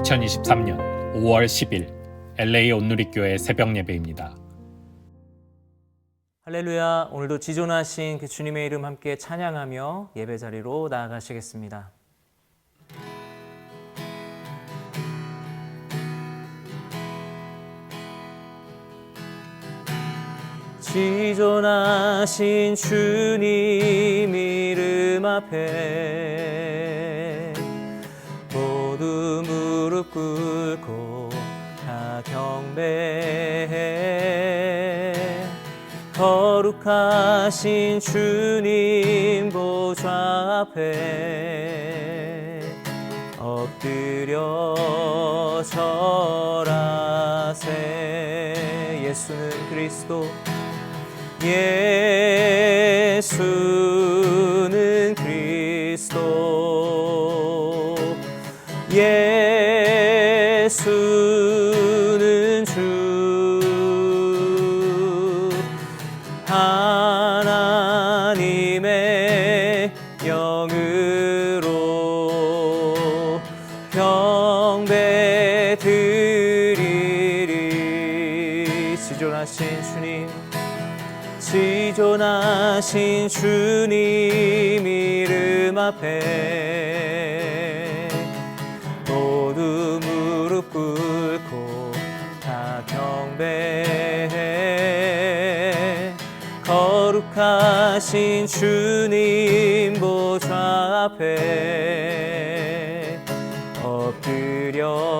2023년 5월 10일 LA 온누리교회 새벽 예배입니다. 할렐루야. 오늘도 지존하신 그 주님의 이름 함께 찬양하며 예배 자리로 나아가시겠습니다. 지존하신 주님 이름 앞에 모두 무릎 꿇고 다 경배해. 거룩하신 주님 보좌 앞에 엎드려 절하세. 예수는 그리스도, 예수는 그리스도, 예수는 주, 하나님의 영으로 경배 드리리. 지존하신 주님, 지존하신 주님 이름 앞에 모두 무릎 꿇고 다 경배해. 거룩하신 주님 보좌 앞에 엎드려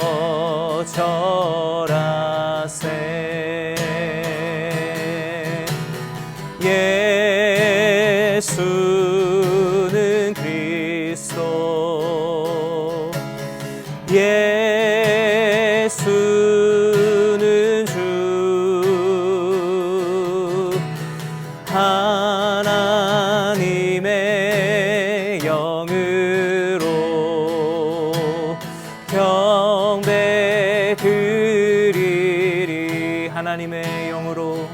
절하세. 예수는 그리스도, 예수는 주, 하나님의 영으로 경배 드리리. 하나님의 영으로,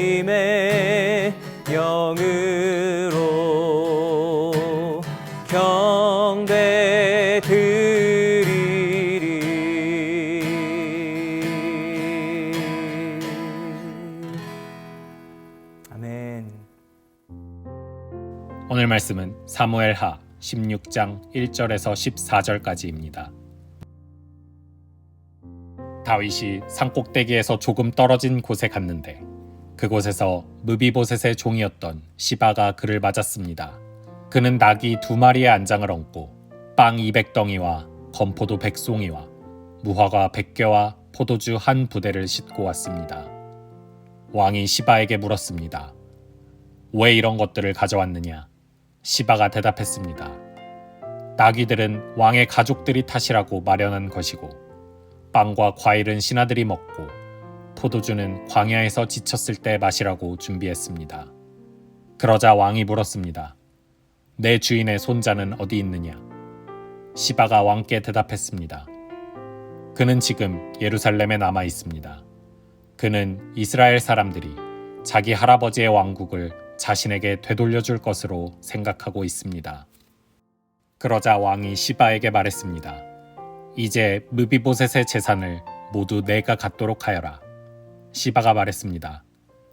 하나님의 영으로 경배 드리리. 아멘. 오늘 말씀은 사무엘하 16장 1절에서 14절까지입니다. 다윗이 산꼭대기에서 조금 떨어진 곳에 갔는데 그곳에서 무비보셋의 종이었던 시바가 그를 맞았습니다. 그는 낙이 2마리의 안장을 얹고 빵 200덩이와 건포도 100송이와 무화과 100개와 포도주 1부대를 싣고 왔습니다. 왕이 시바에게 물었습니다. 왜 이런 것들을 가져왔느냐? 시바가 대답했습니다. 나귀들은 왕의 가족들이 탓이라고 마련한 것이고 빵과 과일은 신하들이 먹고 포도주는 광야에서 지쳤을 때 마시라고 준비했습니다. 그러자 왕이 물었습니다. 내 주인의 손자는 어디 있느냐? 시바가 왕께 대답했습니다. 그는 지금 예루살렘에 남아 있습니다. 그는 이스라엘 사람들이 자기 할아버지의 왕국을 자신에게 되돌려줄 것으로 생각하고 있습니다. 그러자 왕이 시바에게 말했습니다. 이제 무비보셋의 재산을 모두 내가 갖도록 하여라. 시바가 말했습니다.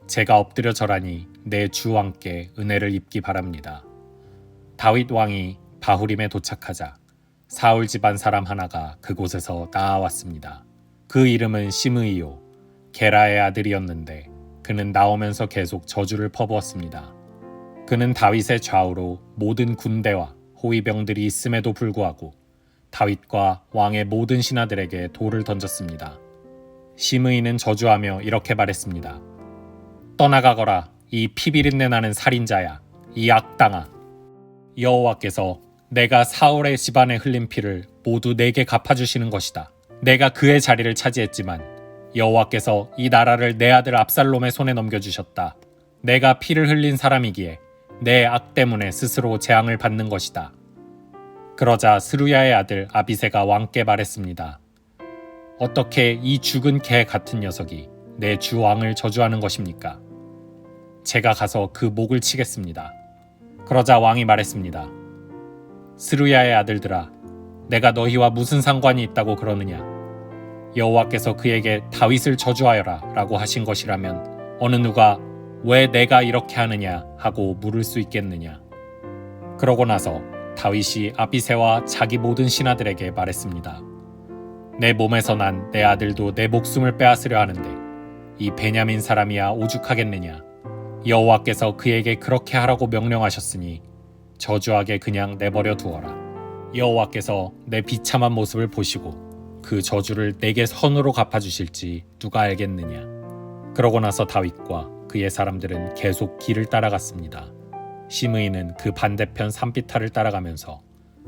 제가 엎드려 절하니 내 주 왕께 은혜를 입기 바랍니다. 다윗 왕이 바후림에 도착하자 사울 집안 사람 하나가 그곳에서 나아왔습니다. 그 이름은 시므이요, 게라의 아들이었는데 그는 나오면서 계속 저주를 퍼부었습니다. 그는 다윗의 좌우로 모든 군대와 호위병들이 있음에도 불구하고 다윗과 왕의 모든 신하들에게 돌을 던졌습니다. 시므이는 저주하며 이렇게 말했습니다. 떠나가거라, 이 피비린내 나는 살인자야, 이 악당아. 여호와께서 내가 사울의 집안에 흘린 피를 모두 내게 갚아주시는 것이다. 내가 그의 자리를 차지했지만 여호와께서 이 나라를 내 아들 압살롬의 손에 넘겨주셨다. 내가 피를 흘린 사람이기에 내 악 때문에 스스로 재앙을 받는 것이다. 그러자 스루야의 아들 아비새가 왕께 말했습니다. 어떻게 이 죽은 개 같은 녀석이 내 주 왕을 저주하는 것입니까? 제가 가서 그 목을 치겠습니다. 그러자 왕이 말했습니다. 스루야의 아들들아, 내가 너희와 무슨 상관이 있다고 그러느냐? 여호와께서 그에게 다윗을 저주하여라 라고 하신 것이라면 어느 누가 왜 내가 이렇게 하느냐 하고 물을 수 있겠느냐? 그러고 나서 다윗이 아비새와 자기 모든 신하들에게 말했습니다. 내 몸에서 난 내 아들도 내 목숨을 빼앗으려 하는데 이 베냐민 사람이야 오죽하겠느냐? 여호와께서 그에게 그렇게 하라고 명령하셨으니 저주하게 그냥 내버려 두어라. 여호와께서 내 비참한 모습을 보시고 그 저주를 내게 선으로 갚아주실지 누가 알겠느냐? 그러고 나서 다윗과 그의 사람들은 계속 길을 따라갔습니다. 시므이는 그 반대편 산비탈을 따라가면서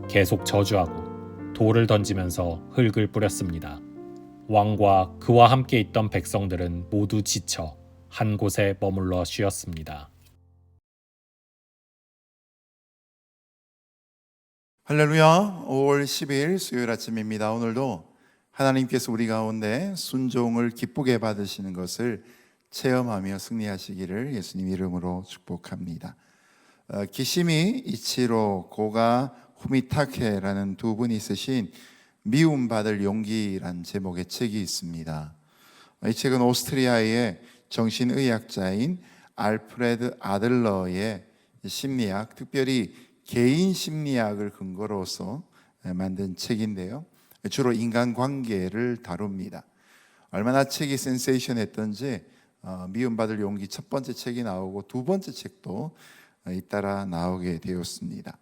계속 저주하고 돌을 던지면서 흙을 뿌렸습니다. 왕과 그와 함께 있던 백성들은 모두 지쳐 한 곳에 머물러 쉬었습니다. 할렐루야. 5월 10일 수요일 아침입니다. 오늘도 하나님께서 우리 가운데 순종을 기쁘게 받으시는 것을 체험하며 승리하시기를 예수님 이름으로 축복합니다. 기시미 이치로 고가 후미타케라는 두 분이 쓰신 미움받을 용기란 제목의 책이 있습니다. 이 책은 오스트리아의 정신의학자인 알프레드 아들러의 심리학, 특별히 개인 심리학을 근거로서 만든 책인데요. 주로 인간관계를 다룹니다. 얼마나 책이 센세이션했던지 미움받을 용기 첫 번째 책이 나오고 두 번째 책도 잇따라 나오게 되었습니다.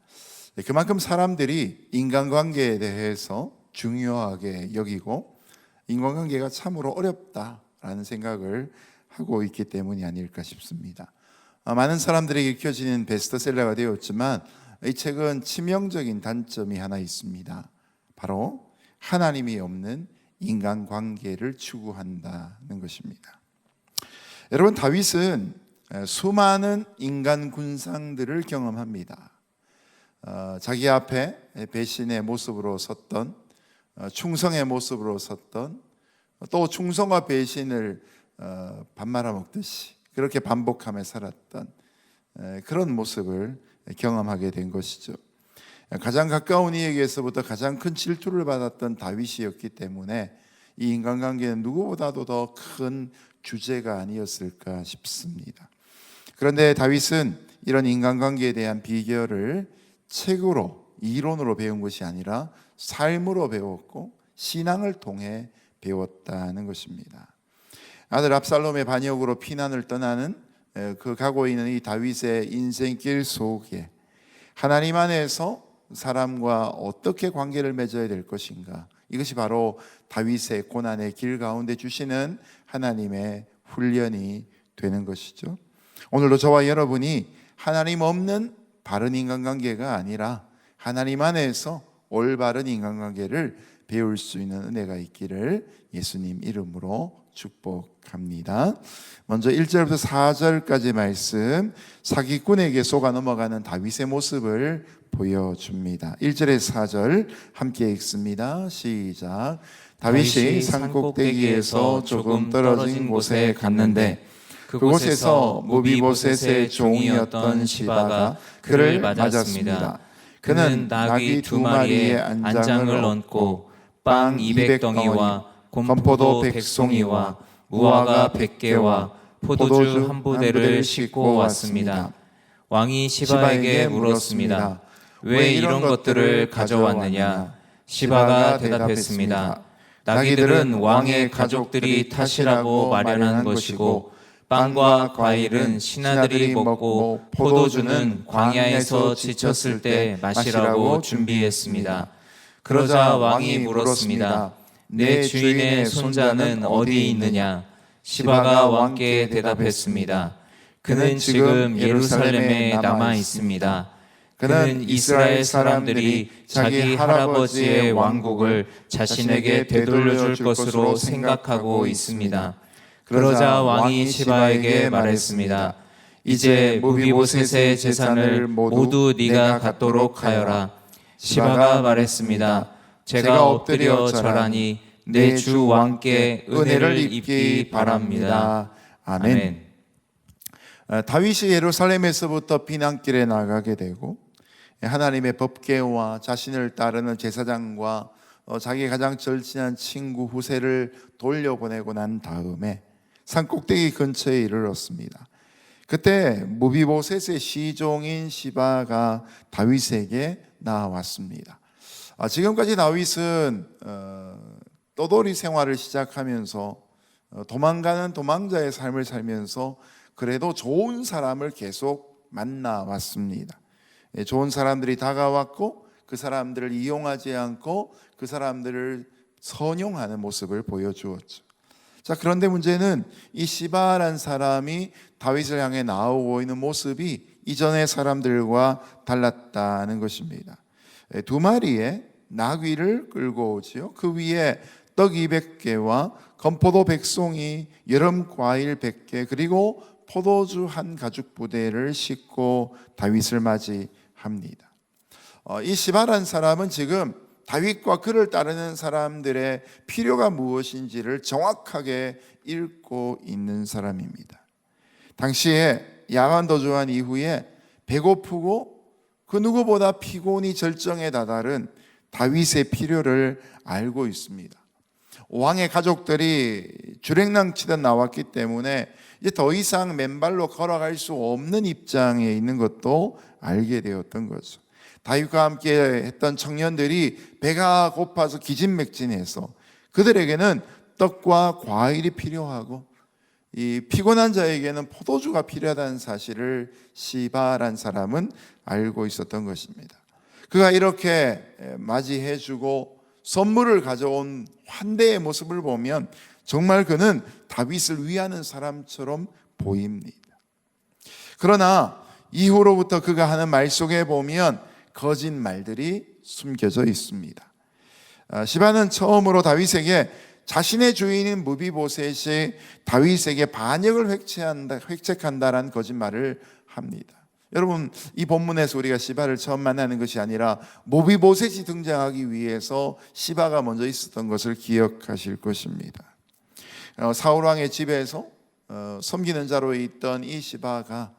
그만큼 사람들이 인간관계에 대해서 중요하게 여기고 인간관계가 참으로 어렵다라는 생각을 하고 있기 때문이 아닐까 싶습니다. 많은 사람들에게 켜지는 베스트셀러가 되었지만 이 책은 치명적인 단점이 하나 있습니다. 바로 하나님이 없는 인간관계를 추구한다는 것입니다. 여러분, 다윗은 수많은 인간 군상들을 경험합니다. 자기 앞에 배신의 모습으로 섰던, 충성의 모습으로 섰던, 또 충성과 배신을 밥 말아 먹듯이 그렇게 반복하며 살았던 그런 모습을 경험하게 된 것이죠. 가장 가까운 이에게서부터 가장 큰 질투를 받았던 다윗이었기 때문에 이 인간관계는 누구보다도 더 큰 주제가 아니었을까 싶습니다. 그런데 다윗은 이런 인간관계에 대한 비결을 책으로, 이론으로 배운 것이 아니라 삶으로 배웠고 신앙을 통해 배웠다는 것입니다. 아들 압살롬의 반역으로 피난을 떠나는 그 가고 있는 이 다윗의 인생길 속에 하나님 안에서 사람과 어떻게 관계를 맺어야 될 것인가, 이것이 바로 다윗의 고난의 길 가운데 주시는 하나님의 훈련이 되는 것이죠. 오늘도 저와 여러분이 하나님 없는 바른 인간관계가 아니라 하나님 안에서 올바른 인간관계를 배울 수 있는 은혜가 있기를 예수님 이름으로 축복합니다. 먼저 1절부터 4절까지 말씀, 사기꾼에게 속아 넘어가는 다윗의 모습을 보여줍니다. 1절에서 4절 함께 읽습니다. 시작. 다윗이 산꼭대기에서 조금 떨어진 곳에 갔는데 그곳에서 무비보셋의 종이었던 시바가 그를 맞았습니다. 그는 나귀 2마리의 안장을 얹고 빵 200덩이와 건포도 100송이와 무화과 100개와 포도주 한 부대를 싣고 왔습니다. 왕이 시바에게 물었습니다. 왜 이런 것들을 가져왔느냐? 시바가 대답했습니다. 나귀들은 왕의 가족들이 타시라고 마련한 것이고 빵과 과일은 신하들이 먹고 포도주는 광야에서 지쳤을 때 마시라고 준비했습니다. 그러자 왕이 물었습니다. 내 주인의 손자는 어디 있느냐? 시바가 왕께 대답했습니다. 그는 지금 예루살렘에 남아 있습니다. 그는 이스라엘 사람들이 자기 할아버지의 왕국을 자신에게 되돌려 줄 것으로 생각하고 있습니다. 그러자 왕이 시바에게 말했습니다. 이제 무비보셋의 재산을 모두 네가 갖도록 하여라. 시바가 말했습니다. 제가 엎드려 절하니 내 주 왕께 은혜를 입기 바랍니다. 아멘. 다윗이 예루살렘에서부터 피난길에 나가게 되고 하나님의 법궤와 자신을 따르는 제사장과 자기 가장 절친한 친구 후세를 돌려보내고 난 다음에 산꼭대기 근처에 이르렀습니다. 그때 무비보셋의 시종인 시바가 다윗에게 나왔습니다. 지금까지 다윗은 떠돌이 생활을 시작하면서 도망가는 도망자의 삶을 살면서 그래도 좋은 사람을 계속 만나왔습니다. 좋은 사람들이 다가왔고 그 사람들을 이용하지 않고 그 사람들을 선용하는 모습을 보여주었죠. 자, 그런데 문제는 이 시바라는 사람이 다윗을 향해 나오고 있는 모습이 이전의 사람들과 달랐다는 것입니다. 두 마리의 나귀를 끌고 오지요. 그 위에 떡 200개와 건포도 100송이, 여름 과일 100개, 그리고 포도주 한 가죽 부대를 싣고 다윗을 맞이합니다. 이 시바라는 사람은 지금 다윗과 그를 따르는 사람들의 필요가 무엇인지를 정확하게 읽고 있는 사람입니다. 당시에 야간 도주한 이후에 배고프고 그 누구보다 피곤이 절정에 다다른 다윗의 필요를 알고 있습니다. 왕의 가족들이 주랭랑치듯 나왔기 때문에 이제 더 이상 맨발로 걸어갈 수 없는 입장에 있는 것도 알게 되었던 거죠. 다윗과 함께 했던 청년들이 배가 고파서 기진맥진해서 그들에게는 떡과 과일이 필요하고 이 피곤한 자에게는 포도주가 필요하다는 사실을 시바란 사람은 알고 있었던 것입니다. 그가 이렇게 맞이해주고 선물을 가져온 환대의 모습을 보면 정말 그는 다윗을 위하는 사람처럼 보입니다. 그러나 이후로부터 그가 하는 말 속에 보면 거짓말들이 숨겨져 있습니다. 시바는 처음으로 다윗에게 자신의 주인인 무비보셋이 다윗에게 반역을 획책한다라는 거짓말을 합니다. 여러분, 이 본문에서 우리가 시바를 처음 만나는 것이 아니라 무비보셋이 등장하기 위해서 시바가 먼저 있었던 것을 기억하실 것입니다. 사울 왕의 집에서 섬기는 자로 있던 이 시바가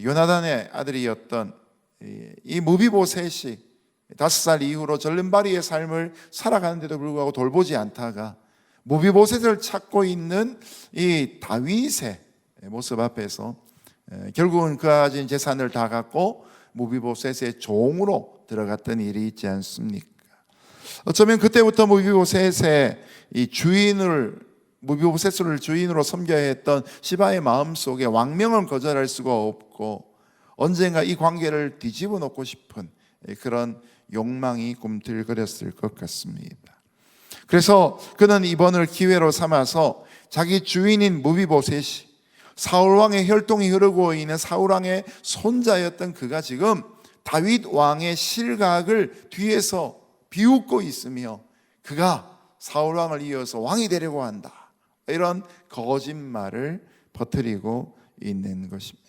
요나단의 아들이었던 이 무비보셋이 5살 이후로 절름발이의 삶을 살아가는데도 불구하고 돌보지 않다가 무비보셋을 찾고 있는 이 다윗의 모습 앞에서 결국은 그가 가진 재산을 다 갖고 무비보셋의 종으로 들어갔던 일이 있지 않습니까? 어쩌면 그때부터 무비보셋의 이 무비보셋을 주인으로 섬겨야 했던 시바의 마음속에 왕명을 거절할 수가 없고 언젠가 이 관계를 뒤집어 놓고 싶은 그런 욕망이 꿈틀거렸을 것 같습니다. 그래서 그는 이번을 기회로 삼아서 자기 주인인 무비보셋이 사울왕의 혈통이 흐르고 있는 사울왕의 손자였던 그가 지금 다윗 왕의 실각을 뒤에서 비웃고 있으며 그가 사울왕을 이어서 왕이 되려고 한다, 이런 거짓말을 퍼뜨리고 있는 것입니다.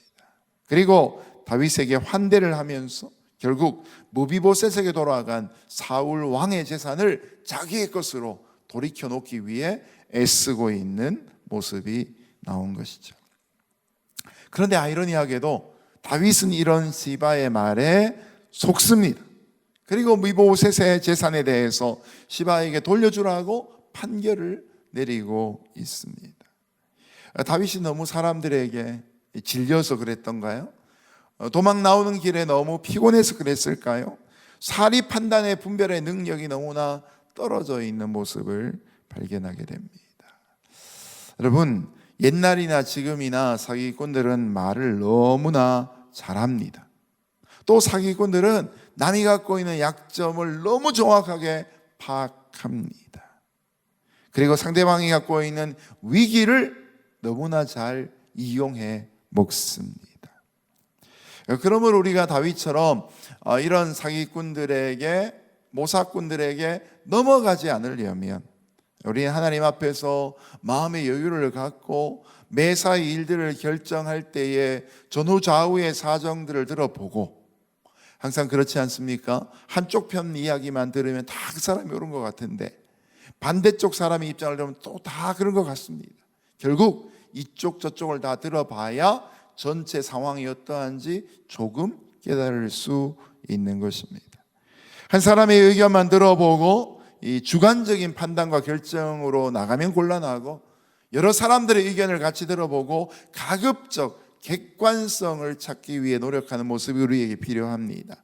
그리고 다윗에게 환대를 하면서 결국 무비보셋에게 돌아간 사울 왕의 재산을 자기의 것으로 돌이켜 놓기 위해 애쓰고 있는 모습이 나온 것이죠. 그런데 아이러니하게도 다윗은 이런 시바의 말에 속습니다. 그리고 무비보셋의 재산에 대해서 시바에게 돌려주라고 판결을 내리고 있습니다. 다윗이 너무 사람들에게 질려서 그랬던가요? 도망 나오는 길에 너무 피곤해서 그랬을까요? 사리 판단의 분별의 능력이 너무나 떨어져 있는 모습을 발견하게 됩니다. 여러분, 옛날이나 지금이나 사기꾼들은 말을 너무나 잘합니다. 또 사기꾼들은 남이 갖고 있는 약점을 너무 정확하게 파악합니다. 그리고 상대방이 갖고 있는 위기를 너무나 잘 이용해 먹습니다. 그러므로 우리가 다윗처럼 이런 사기꾼들에게, 모사꾼들에게 넘어가지 않으려면 우리 하나님 앞에서 마음의 여유를 갖고 매사의 일들을 결정할 때에 전후좌우의 사정들을 들어보고, 항상 그렇지 않습니까? 한쪽 편 이야기만 들으면 다 그 사람이 옳은 것 같은데 반대쪽 사람의 입장을 들으면 또 다 그런 것 같습니다. 결국 이쪽 저쪽을 다 들어봐야 전체 상황이 어떠한지 조금 깨달을 수 있는 것입니다. 한 사람의 의견만 들어보고 이 주관적인 판단과 결정으로 나가면 곤란하고, 여러 사람들의 의견을 같이 들어보고 가급적 객관성을 찾기 위해 노력하는 모습이 우리에게 필요합니다.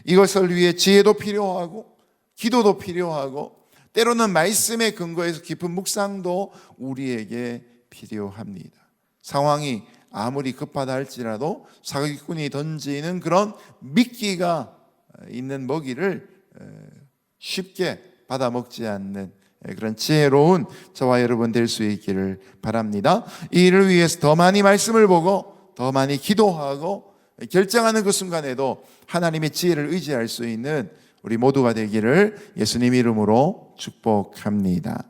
이것을 위해 지혜도 필요하고 기도도 필요하고 때로는 말씀의 근거에서 깊은 묵상도 우리에게 필요합니다. 상황이 아무리 급하다 할지라도 사기꾼이 던지는 그런 미끼가 있는 먹이를 쉽게 받아먹지 않는 그런 지혜로운 저와 여러분 될 수 있기를 바랍니다. 이 일을 위해서 더 많이 말씀을 보고 더 많이 기도하고 결정하는 그 순간에도 하나님의 지혜를 의지할 수 있는 우리 모두가 되기를 예수님 이름으로 축복합니다.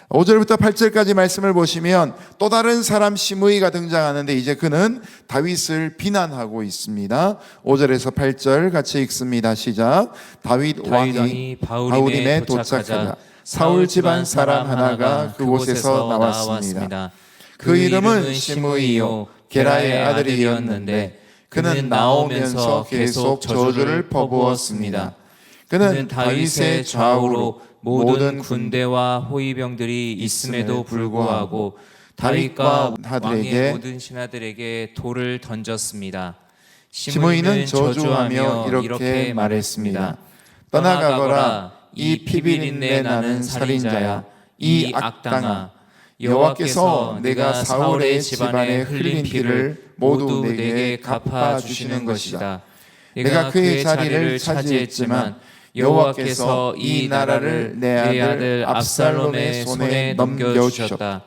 5절부터 8절까지 말씀을 보시면 또 다른 사람 시므이가 등장하는데, 이제 그는 다윗을 비난하고 있습니다. 5절에서 8절 같이 읽습니다. 시작. 다윗 왕이 바후림에 도착하자 사울 집안 사람 하나가 그곳에서 나왔습니다. 그 이름은 시므이요 게라의 아들이었는데 그는 나오면서 계속 저주를 퍼부었습니다. 그는 다윗의 좌우로 모든 군대와 호위병들이 있음에도 불구하고 다윗과 왕의 모든 신하들에게 돌을 던졌습니다. 시므이는 저주하며 이렇게 말했습니다. 떠나가거라, 이 피비린내 나는 살인자야, 이 악당아. 여호와께서 내가 사울의 집안에 흘린 피를 모두 내게 갚아주시는 것이다. 내가 그의 자리를 차지했지만 여호와께서 이 나라를 내 아들 압살롬의 손에 넘겨주셨다.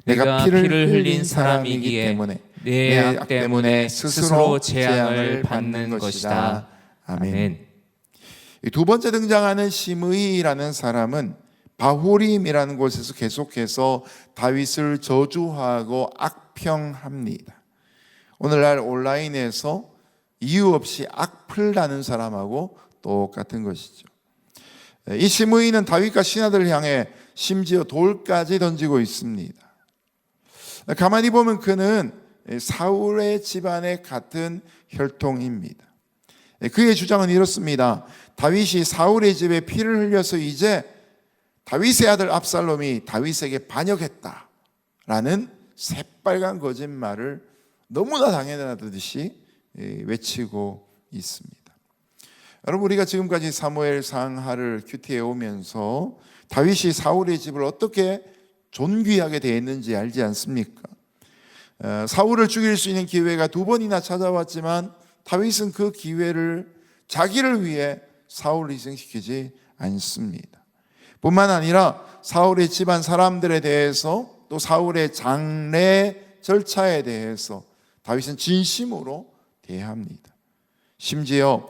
내가 피를 흘린 사람이기 때문에 내 악 때문에 스스로 재앙을 받는 것이다. 아멘. 두 번째 등장하는 시므이라는 사람은 바후림이라는 곳에서 계속해서 다윗을 저주하고 악평합니다. 오늘날 온라인에서 이유 없이 악플나는 사람하고 똑같은 것이죠. 이 시므이는 다윗과 신하들을 향해 심지어 돌까지 던지고 있습니다. 가만히 보면 그는 사울의 집안의 같은 혈통입니다. 그의 주장은 이렇습니다. 다윗이 사울의 집에 피를 흘려서 이제 다윗의 아들 압살롬이 다윗에게 반역했다라는 새빨간 거짓말을 너무나 당연하듯이 외치고 있습니다. 여러분, 우리가 지금까지 사무엘 상하를 큐티해 오면서 다윗이 사울의 집을 어떻게 존귀하게 대했는지 알지 않습니까? 사울을 죽일 수 있는 기회가 2번이나 찾아왔지만 다윗은 그 기회를 자기를 위해 사울을 희생시키지 않습니다. 뿐만 아니라 사울의 집안 사람들에 대해서 또 사울의 장례 절차에 대해서 다윗은 진심으로 대합니다. 심지어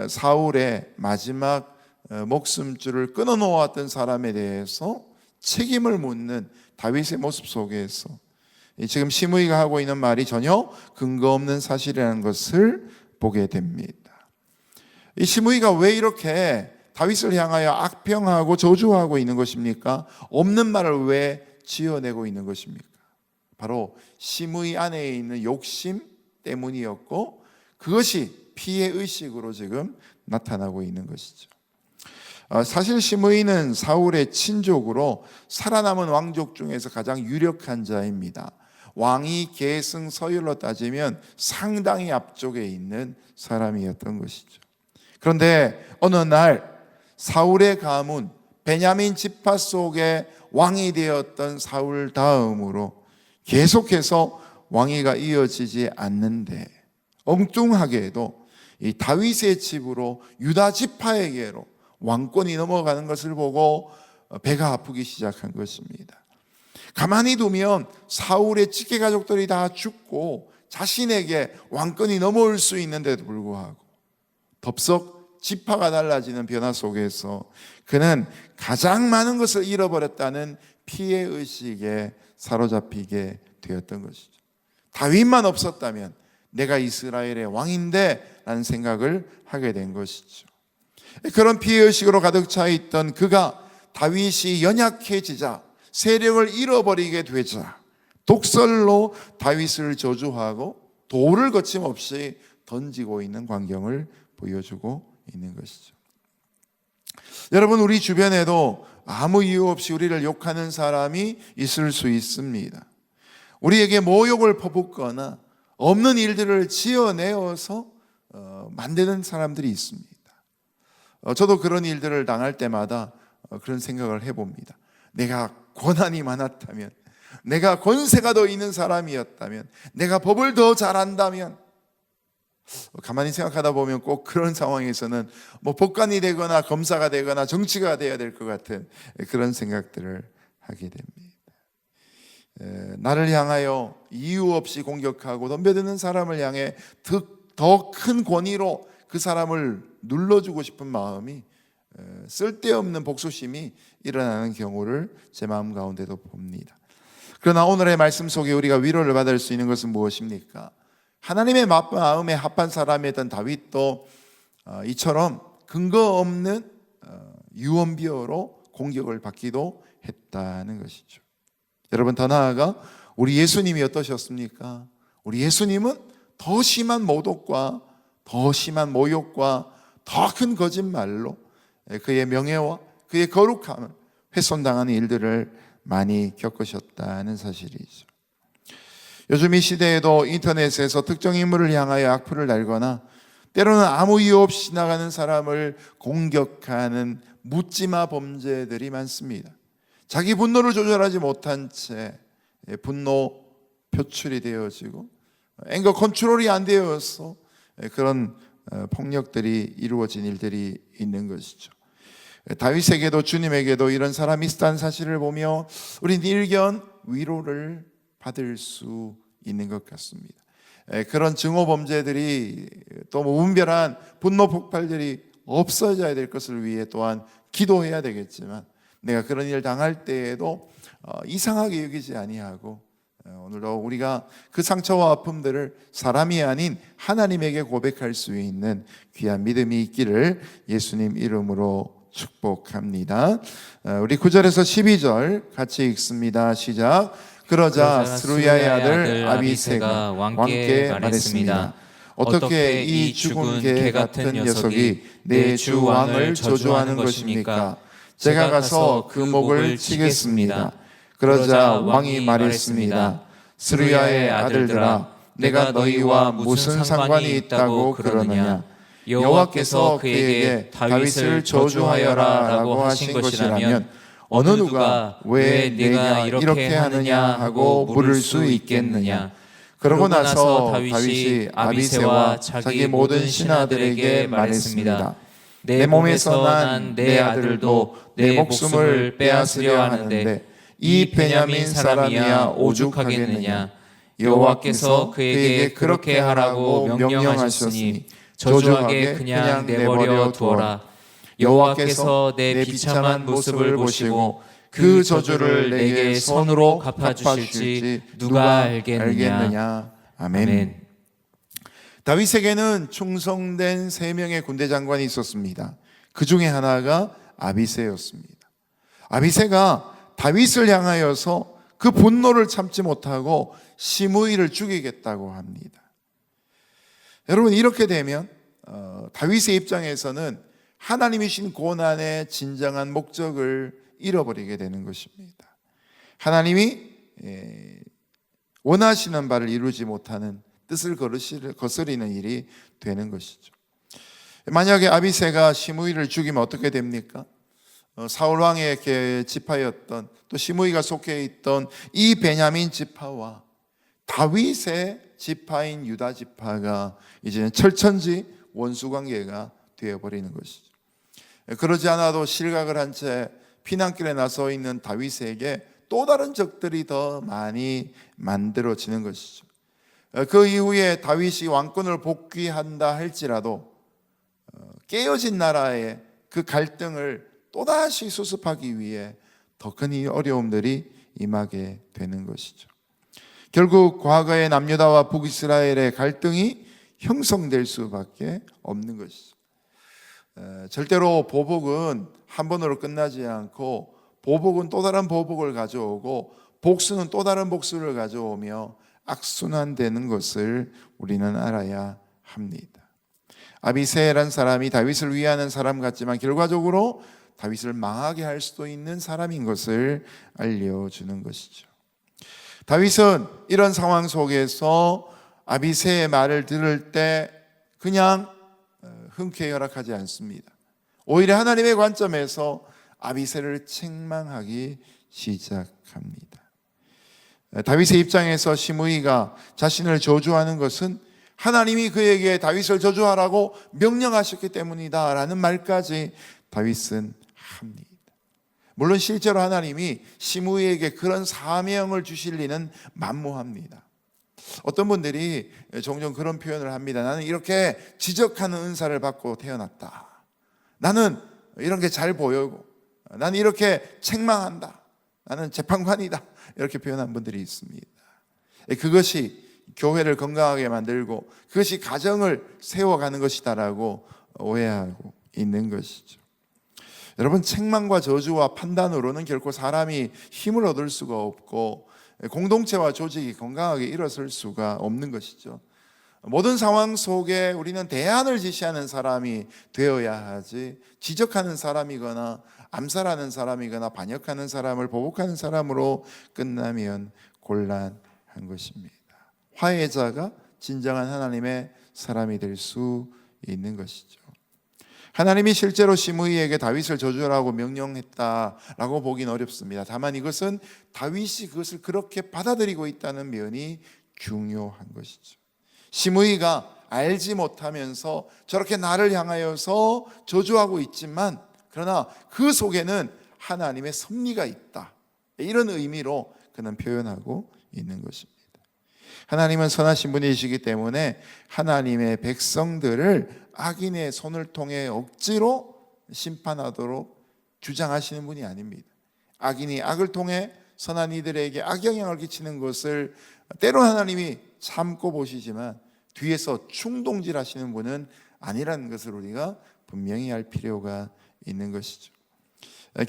사울의 마지막 목숨줄을 끊어놓았던 사람에 대해서 책임을 묻는 다윗의 모습 속에서 지금 시므이가 하고 있는 말이 전혀 근거 없는 사실이라는 것을 보게 됩니다. 이 시므이가 왜 이렇게 다윗을 향하여 악평하고 저주하고 있는 것입니까? 없는 말을 왜 지어내고 있는 것입니까? 바로 시므이 안에 있는 욕심 때문이었고, 그것이 피해의식으로 지금 나타나고 있는 것이죠. 사실 시므이는 사울의 친족으로 살아남은 왕족 중에서 가장 유력한 자입니다. 왕위 계승 서열로 따지면 상당히 앞쪽에 있는 사람이었던 것이죠. 그런데 어느 날 사울의 가문 베냐민 지파 속에 왕이 되었던 사울 다음으로 계속해서 왕위가 이어지지 않는데, 엉뚱하게도 이 다윗의 집으로 유다 지파에게로 왕권이 넘어가는 것을 보고 배가 아프기 시작한 것입니다. 가만히 두면 사울의 직계 가족들이 다 죽고 자신에게 왕권이 넘어올 수 있는데도 불구하고 덥석 지파가 달라지는 변화 속에서 그는 가장 많은 것을 잃어버렸다는 피해의식에 사로잡히게 되었던 것이죠. 다윗만 없었다면 내가 이스라엘의 왕인데 라는 생각을 하게 된 것이죠. 그런 피해의식으로 가득 차 있던 그가 다윗이 연약해지자, 세력을 잃어버리게 되자 독설로 다윗을 저주하고 도를 거침없이 던지고 있는 광경을 보여주고 있는 것이죠. 여러분, 우리 주변에도 아무 이유 없이 우리를 욕하는 사람이 있을 수 있습니다. 우리에게 모욕을 퍼붓거나 없는 일들을 지어내어서 만드는 사람들이 있습니다. 저도 그런 일들을 당할 때마다 그런 생각을 해봅니다. 내가 권한이 많았다면, 내가 권세가 더 있는 사람이었다면, 내가 법을 더 잘한다면, 가만히 생각하다 보면 꼭 그런 상황에서는 뭐 법관이 되거나 검사가 되거나 정치가 돼야 될 것 같은 그런 생각들을 하게 됩니다. 나를 향하여 이유 없이 공격하고 덤벼드는 사람을 향해 더 큰 권위로 그 사람을 눌러주고 싶은 마음이, 쓸데없는 복수심이 일어나는 경우를 제 마음 가운데도 봅니다. 그러나 오늘의 말씀 속에 우리가 위로를 받을 수 있는 것은 무엇입니까? 하나님의 마음에 합한 사람이었던 다윗도 이처럼 근거 없는 유언비어로 공격을 받기도 했다는 것이죠. 여러분, 더 나아가 우리 예수님이 어떠셨습니까? 우리 예수님은 더 심한 모독과 더 심한 모욕과 더 큰 거짓말로 그의 명예와 그의 거룩함을 훼손당하는 일들을 많이 겪으셨다는 사실이죠. 요즘 이 시대에도 인터넷에서 특정 인물을 향하여 악플을 달거나 때로는 아무 이유 없이 지나가는 사람을 공격하는 묻지마 범죄들이 많습니다. 자기 분노를 조절하지 못한 채 분노 표출이 되어지고 앵거 컨트롤이 안 되어서 그런 폭력들이 이루어진 일들이 있는 것이죠. 다윗에게도 주님에게도 이런 사람이 있다는 사실을 보며 우리는 일견 위로를 받을 수 있는 것 같습니다. 그런 증오 범죄들이 또 무분별한 분노 폭발들이 없어져야 될 것을 위해 또한 기도해야 되겠지만, 내가 그런 일을 당할 때에도 이상하게 여기지 아니하고 오늘도 우리가 그 상처와 아픔들을 사람이 아닌 하나님에게 고백할 수 있는 귀한 믿음이 있기를 예수님 이름으로 축복합니다. 우리 9절에서 12절 같이 읽습니다. 시작. 그러자 스루야의 아들 아비새가 왕께 말했습니다. 어떻게 이 죽은 개 같은 녀석이 내 주 왕을 저주하는 것입니까? 제가 가서 그 목을 치겠습니다. 그러자 왕이 말했습니다. 스루야의 아들들아, 내가 너희와 무슨 상관이 있다고 그러느냐? 여호와께서 그에게 다윗을 저주하여라 라고 하신 것이라면 어느 누가 왜 내가 이렇게 하느냐 하고 물을 수 있겠느냐? 그러고 나서 다윗이 아비새와 자기 모든 신하들에게 말했습니다. 내 몸에서 난 내 아들도 내 목숨을 빼앗으려 하는데 이 베냐민 사람이야 오죽하겠느냐? 여호와께서 그에게 그렇게 하라고 명령하셨으니 저주하게 그냥 내버려 두어라. 여호와께서 내 비참한 모습을 보시고 그 저주를 내게 손으로 갚아주실지 누가 알겠느냐? 아멘. 다윗에게는 충성된 3명의 군대 장관이 있었습니다. 그 중에 하나가 아비새였습니다. 아비새가 다윗을 향하여서 그 분노를 참지 못하고 시므이를 죽이겠다고 합니다. 여러분, 이렇게 되면 다윗의 입장에서는 하나님이신 고난의 진정한 목적을 잃어버리게 되는 것입니다. 하나님이 원하시는 바를 이루지 못하는 뜻을 거스리는 일이 되는 것이죠. 만약에 아비새가 시므이를 죽이면 어떻게 됩니까? 사울 왕의 지파였던, 또 시므이가 속해 있던 이 베냐민 지파와 다윗의 지파인 유다 지파가 이제는 철천지 원수 관계가 되어버리는 것이죠. 그러지 않아도 실각을 한 채 피난길에 나서 있는 다윗에게 또 다른 적들이 더 많이 만들어지는 것이죠. 그 이후에 다윗이 왕권을 복귀한다 할지라도 깨어진 나라의 그 갈등을 또다시 수습하기 위해 더 큰 어려움들이 임하게 되는 것이죠. 결국 과거의 남유다와 북이스라엘의 갈등이 형성될 수밖에 없는 것이죠. 절대로 보복은 한 번으로 끝나지 않고, 보복은 또 다른 보복을 가져오고, 복수는 또 다른 복수를 가져오며 악순환되는 것을 우리는 알아야 합니다. 아비새란 사람이 다윗을 위하는 사람 같지만 결과적으로 다윗을 망하게 할 수도 있는 사람인 것을 알려주는 것이죠. 다윗은 이런 상황 속에서 아비새의 말을 들을 때 그냥 흔쾌히 허락하지 않습니다. 오히려 하나님의 관점에서 아비새를 책망하기 시작합니다. 다윗의 입장에서 시므이가 자신을 저주하는 것은 하나님이 그에게 다윗을 저주하라고 명령하셨기 때문이다 라는 말까지 다윗은 합니다. 물론 실제로 하나님이 시므이에게 그런 사명을 주실 리는 만무합니다. 어떤 분들이 종종 그런 표현을 합니다. 나는 이렇게 지적하는 은사를 받고 태어났다. 나는 이런 게 잘 보이고 나는 이렇게 책망한다. 나는 재판관이다. 이렇게 표현한 분들이 있습니다. 그것이 교회를 건강하게 만들고 그것이 가정을 세워가는 것이다라고 오해하고 있는 것이죠. 여러분, 책망과 저주와 판단으로는 결코 사람이 힘을 얻을 수가 없고 공동체와 조직이 건강하게 일어설 수가 없는 것이죠. 모든 상황 속에 우리는 대안을 제시하는 사람이 되어야 하지, 지적하는 사람이거나 암살하는 사람이거나 반역하는 사람을 보복하는 사람으로 끝나면 곤란한 것입니다. 화해자가 진정한 하나님의 사람이 될 수 있는 것이죠. 하나님이 실제로 시므이에게 다윗을 저주하라고 명령했다라고 보긴 어렵습니다. 다만 이것은 다윗이 그것을 그렇게 받아들이고 있다는 면이 중요한 것이죠. 시므이가 알지 못하면서 저렇게 나를 향하여서 저주하고 있지만 그러나 그 속에는 하나님의 섭리가 있다, 이런 의미로 그는 표현하고 있는 것입니다. 하나님은 선하신 분이시기 때문에 하나님의 백성들을 악인의 손을 통해 억지로 심판하도록 주장하시는 분이 아닙니다. 악인이 악을 통해 선한 이들에게 악영향을 끼치는 것을 때로 하나님이 참고 보시지만 뒤에서 충동질하시는 분은 아니라는 것을 우리가 분명히 알 필요가 있는 것이죠.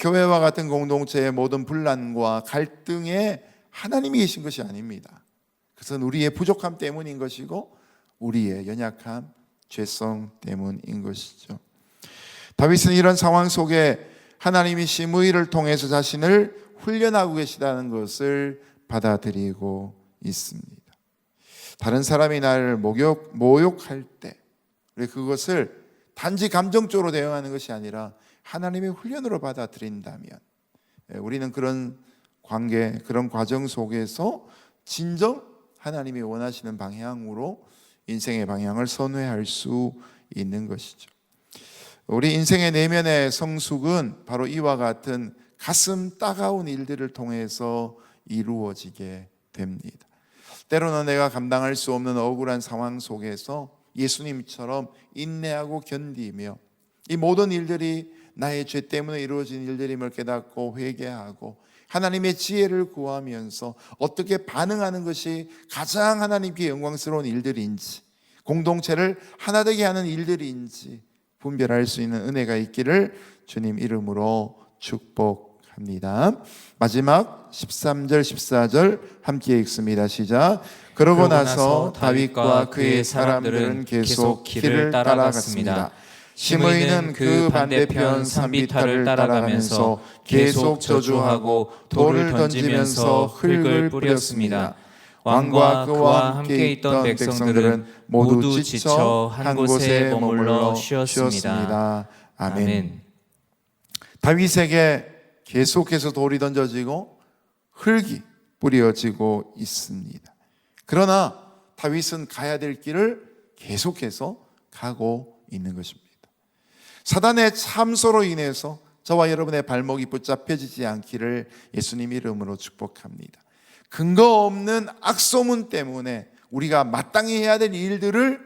교회와 같은 공동체의 모든 분란과 갈등에 하나님이 계신 것이 아닙니다. 그것은 우리의 부족함 때문인 것이고 우리의 연약함, 죄성 때문인 것이죠. 다윗은 이런 상황 속에 하나님이 시므이를 통해서 자신을 훈련하고 계시다는 것을 받아들이고 있습니다. 다른 사람이 나를 모욕할 때 우리 그것을 단지 감정적으로 대응하는 것이 아니라 하나님의 훈련으로 받아들인다면 우리는 그런 관계, 그런 과정 속에서 진정 하나님이 원하시는 방향으로 인생의 방향을 선회할 수 있는 것이죠. 우리 인생의 내면의 성숙은 바로 이와 같은 가슴 따가운 일들을 통해서 이루어지게 됩니다. 때로는 내가 감당할 수 없는 억울한 상황 속에서 예수님처럼 인내하고 견디며 이 모든 일들이 나의 죄 때문에 이루어진 일들임을 깨닫고 회개하고 하나님의 지혜를 구하면서 어떻게 반응하는 것이 가장 하나님께 영광스러운 일들인지, 공동체를 하나 되게 하는 일들인지 분별할 수 있는 은혜가 있기를 주님 이름으로 축복합니다. 마지막 13절 14절 함께 읽습니다. 시작. 그러고 나서 다윗과 그의 사람들은 계속 길을 따라갔습니다. 시므이는 그 반대편 산비탈을 따라가면서 계속 저주하고 돌을 던지면서 흙을 뿌렸습니다. 왕과 그와 함께 있던 백성들은 모두 지쳐 한 곳에 머물러 쉬었습니다. 아멘. 다윗에게 계속해서 돌이 던져지고 흙이 뿌려지고 있습니다. 그러나 다윗은 가야 될 길을 계속해서 가고 있는 것입니다. 사단의 참소로 인해서 저와 여러분의 발목이 붙잡혀지지 않기를 예수님 이름으로 축복합니다. 근거 없는 악소문 때문에 우리가 마땅히 해야 될 일들을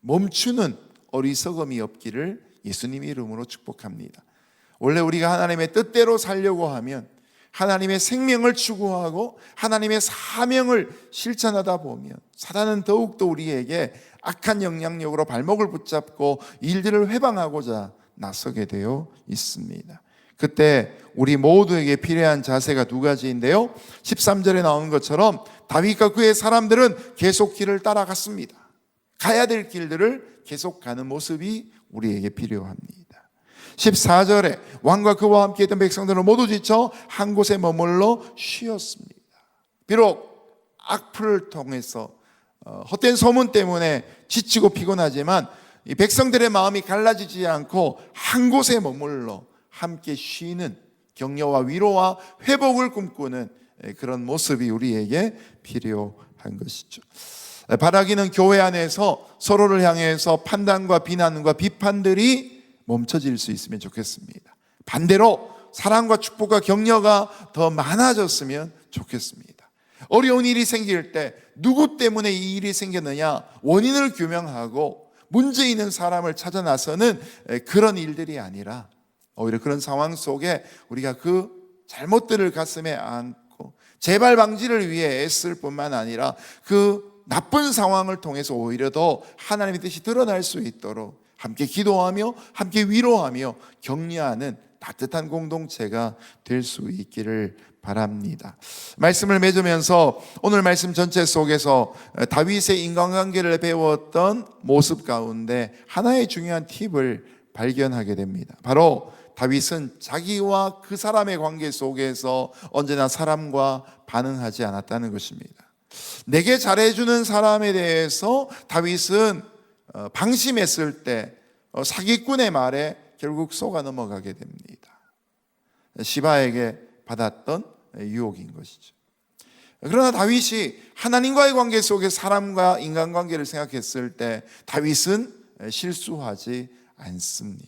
멈추는 어리석음이 없기를 예수님 이름으로 축복합니다. 원래 우리가 하나님의 뜻대로 살려고 하면 하나님의 생명을 추구하고 하나님의 사명을 실천하다 보면 사단은 더욱더 우리에게 악한 영향력으로 발목을 붙잡고 일들을 회방하고자 나서게 되어 있습니다. 그때 우리 모두에게 필요한 자세가 두 가지인데요, 13절에 나오는 것처럼 다윗과 그의 사람들은 계속 길을 따라갔습니다. 가야 될 길들을 계속 가는 모습이 우리에게 필요합니다. 14절에 왕과 그와 함께 있던 백성들은 모두 지쳐 한 곳에 머물러 쉬었습니다. 비록 악플을 통해서 헛된 소문 때문에 지치고 피곤하지만 이 백성들의 마음이 갈라지지 않고 한 곳에 머물러 함께 쉬는 격려와 위로와 회복을 꿈꾸는 그런 모습이 우리에게 필요한 것이죠. 바라기는 교회 안에서 서로를 향해서 판단과 비난과 비판들이 멈춰질 수 있으면 좋겠습니다. 반대로 사랑과 축복과 격려가 더 많아졌으면 좋겠습니다. 어려운 일이 생길 때 누구 때문에 이 일이 생겼느냐 원인을 규명하고 문제 있는 사람을 찾아 나서는 그런 일들이 아니라 오히려 그런 상황 속에 우리가 그 잘못들을 가슴에 안고 재발 방지를 위해 애쓸 뿐만 아니라 그 나쁜 상황을 통해서 오히려 더 하나님의 뜻이 드러날 수 있도록 함께 기도하며 함께 위로하며 격려하는 따뜻한 공동체가 될 수 있기를 바랍니다. 말씀을 맺으면서 오늘 말씀 전체 속에서 다윗의 인간관계를 배웠던 모습 가운데 하나의 중요한 팁을 발견하게 됩니다. 바로 다윗은 자기와 그 사람의 관계 속에서 언제나 사람과 반응하지 않았다는 것입니다. 내게 잘해주는 사람에 대해서 다윗은 방심했을 때 사기꾼의 말에 결국 속아 넘어가게 됩니다. 시바에게 받았던 유혹인 것이죠. 그러나 다윗이 하나님과의 관계 속에 사람과 인간관계를 생각했을 때 다윗은 실수하지 않습니다.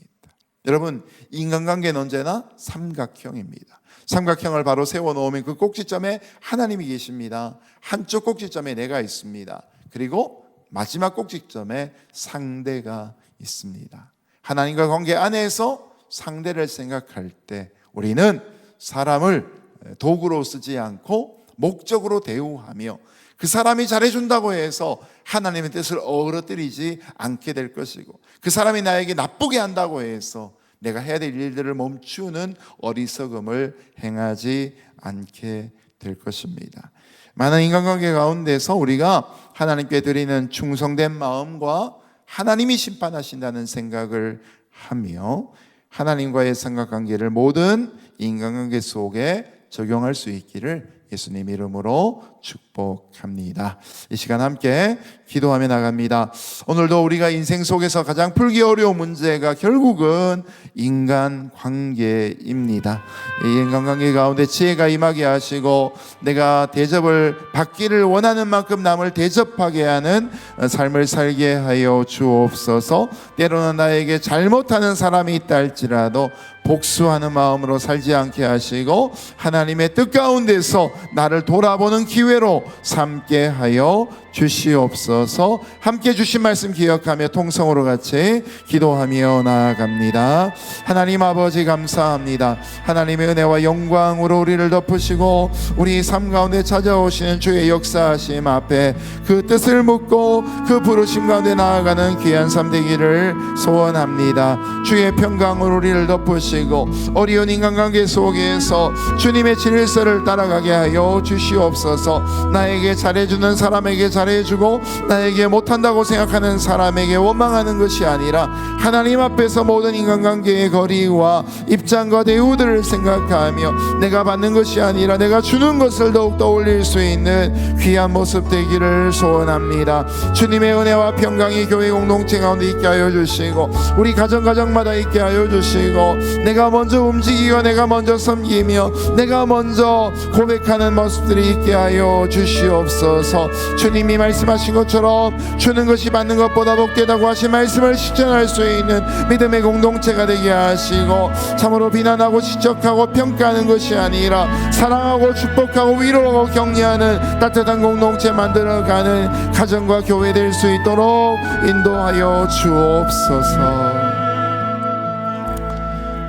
여러분, 인간관계는 언제나 삼각형입니다. 삼각형을 바로 세워놓으면 그 꼭지점에 하나님이 계십니다. 한쪽 꼭지점에 내가 있습니다. 그리고 마지막 꼭지점에 상대가 있습니다. 하나님과 관계 안에서 상대를 생각할 때 우리는 사람을 도구로 쓰지 않고 목적으로 대우하며 그 사람이 잘해준다고 해서 하나님의 뜻을 어그러뜨리지 않게 될 것이고 그 사람이 나에게 나쁘게 한다고 해서 내가 해야 될 일들을 멈추는 어리석음을 행하지 않게 될 것입니다. 많은 인간관계 가운데서 우리가 하나님께 드리는 충성된 마음과 하나님이 심판하신다는 생각을 하며 하나님과의 삼각관계를 모든 인간관계 속에 적용할 수 있기를 예수님 이름으로 축복합니다. 이 시간 함께 기도하며 나갑니다. 오늘도 우리가 인생 속에서 가장 풀기 어려운 문제가 결국은 인간관계입니다. 이 인간관계 가운데 지혜가 임하게 하시고 내가 대접을 받기를 원하는 만큼 남을 대접하게 하는 삶을 살게 하여 주옵소서. 때로는 나에게 잘못하는 사람이 있다 할지라도 복수하는 마음으로 살지 않게 하시고 하나님의 뜻 가운데서 나를 돌아보는 기회로 삼게 하여 주시옵소서. 함께 주신 말씀 기억하며 통성으로 같이 기도하며 나아갑니다. 하나님 아버지 감사합니다. 하나님의 은혜와 영광으로 우리를 덮으시고 우리 삶 가운데 찾아오시는 주의 역사하심 앞에 그 뜻을 묻고 그 부르심 가운데 나아가는 귀한 삶 되기를 소원합니다. 주의 평강으로 우리를 덮으시고 어려운 인간관계 속에서 주님의 질서를 따라가게 하여 주시옵소서. 나에게 잘해주는 사람에게 잘해주고 나에게 못한다고 생각하는 사람에게 원망하는 것이 아니라 하나님 앞에서 모든 인간관계의 거리와 입장과 대우들을 생각하며 내가 받는 것이 아니라 내가 주는 것을 더욱더 올릴 수 있는 귀한 모습 되기를 소원합니다. 주님의 은혜와 평강이 교회 공동체 가운데 있게 하여 주시고 우리 가정마다 있게 하여 주시고 내가 먼저 움직이고 내가 먼저 섬기며 내가 먼저 고백하는 모습들이 있게 하여 주시옵소서. 주님이 말씀하신 것처럼 주는 것이 받는 것보다 복되다고 하신 말씀을 실천할 수 있는 믿음의 공동체가 되게 하시고 참으로 비난하고 지적하고 평가하는 것이 아니라 사랑하고 축복하고 위로하고 격려하는 따뜻한 공동체 만들어가는 가정과 교회 될 수 있도록 인도하여 주옵소서.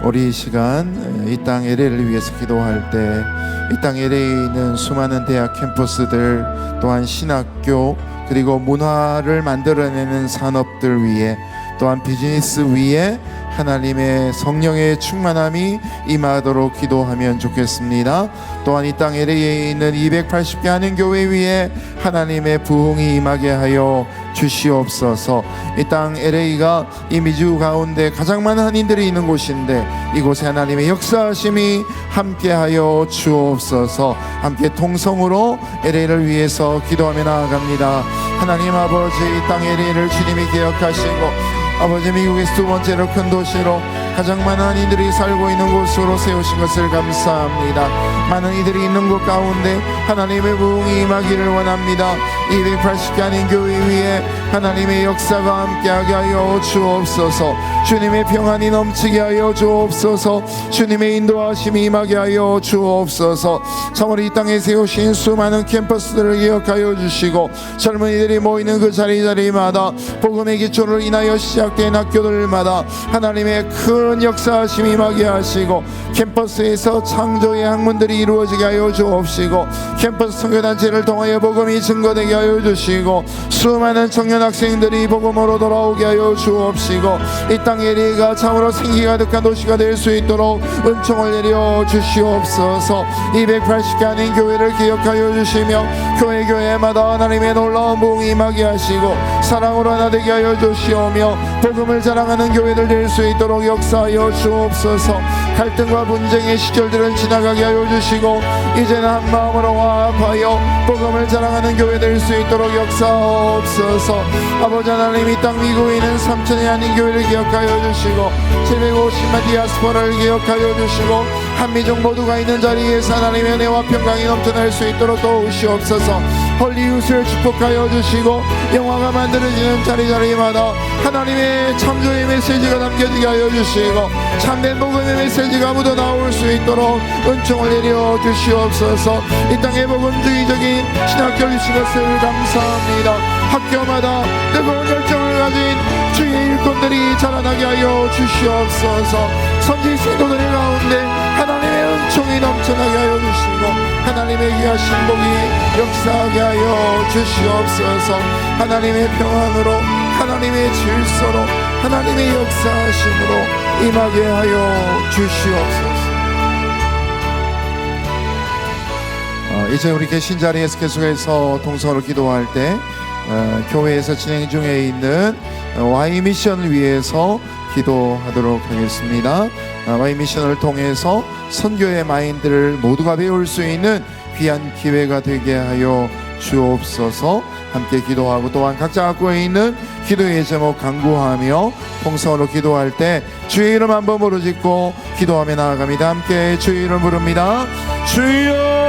우리 이 시간 이 땅 LA를 위해서 기도할 때 이 땅 LA에 있는 수많은 대학 캠퍼스들 또한 신학교 그리고 문화를 만들어내는 산업들 위해 또한 비즈니스 위에 하나님의 성령의 충만함이 임하도록 기도하면 좋겠습니다. 또한 이 땅 LA에 있는 280개 하는 교회 위에 하나님의 부흥이 임하게 하여 주시옵소서. 이 땅 LA가 이 미주 가운데 가장 많은 한인들이 있는 곳인데 이곳에 하나님의 역사하심이 함께하여 주옵소서. 함께 통성으로 LA를 위해서 기도하며 나아갑니다. 하나님 아버지, 이 땅 LA를 주님이 기억하시고 아버지, 미국의 두 번째로 큰 도시로 가장 많은 한인들이 살고 있는 곳으로 세우신 것을 감사합니다. 많은 이들이 있는 곳 가운데 하나님의 부흥이 임하기를 원합니다. 280개 한인 교회 위에 하나님의 역사가 함께하게 하여 주옵소서. 주님의 평안이 넘치게 하여 주옵소서. 주님의 인도하심이 임하게 하여 주옵소서. 참으로 이 땅에 세우신 수많은 캠퍼스들을 기억하여 주시고 젊은이들이 모이는 그 자리마다 복음의 기초를 인하여 시작된 학교들마다 하나님의 큰 역사하심이 임하게 하시고 캠퍼스에서 창조의 학문들이 이루어지게 하여 주옵시고 캠퍼스 선교단체를 통하여 복음이 증거되게 하여 주시고 수많은 청년 학생들이 복음으로 돌아오게 하여 주옵시고 이 땅 LA가 참으로 생기 가득한 도시가 될 수 있도록 은총을 내려 주시옵소서. 280개 한인 교회를 기억하여 주시며 교회마다 하나님의 놀라운 부흥이 임하게 하시고 사랑으로 하나 되게 하여 주시오며 복음을 자랑하는 교회들 될 수 있도록 역사하여 주옵소서. 갈등과 분쟁의 시절들은 지나가게 하여 주시고 이제는 한 마음으로 화합하여 복음을 자랑하는 교회 될 수 있도록 역사하옵소서. 아버지 하나님, 이 땅 미국에 있는 3천의 한인 교회를 기억하여 주시고 750만 디아스포라를 기억하여 주시고 한미족 모두가 있는 자리에서 하나님의 은혜와 평강이 넘쳐날 수 있도록 도우시옵소서. 헐리우드를 축복하여 주시고 영화가 만들어지는 자리마다 하나님의 창조의 메시지가 담겨지게 하여 주시고 참된 복음의 메시지가 묻어 나올 수 있도록 은총을 내려 주시옵소서. 이 땅의 복음주의적인 신학교 주신 것을 감사합니다. 학교마다 뜨거운 열정을 가진 주의 일꾼들이 자라나게 하여 주시옵소서. 선지 성도들 가운데 하나님의 은총이 넘쳐나게 하여 주시고 하나님의 귀하신 복이 역사하게 하여 주시옵소서. 하나님의 평안으로 하나님의 질서로 하나님의 역사하심으로 임하게 하여 주시옵소서. 이제 우리 계신 자리에서 계속해서 동성으로 기도할 때 교회에서 진행 중에 있는 Y 미션을 위해서 기도하도록 하겠습니다. Y 미션을 통해서 선교의 마인드를 모두가 배울 수 있는 귀한 기회가 되게 하여 주옵소서. 함께 기도하고 또한 각자 갖고 있는 기도의 제목 간구하며 통성으로 기도할 때 주의 이름 한번 부르짖고 기도하며 나아갑니다. 함께 주의 이름 부릅니다. 주여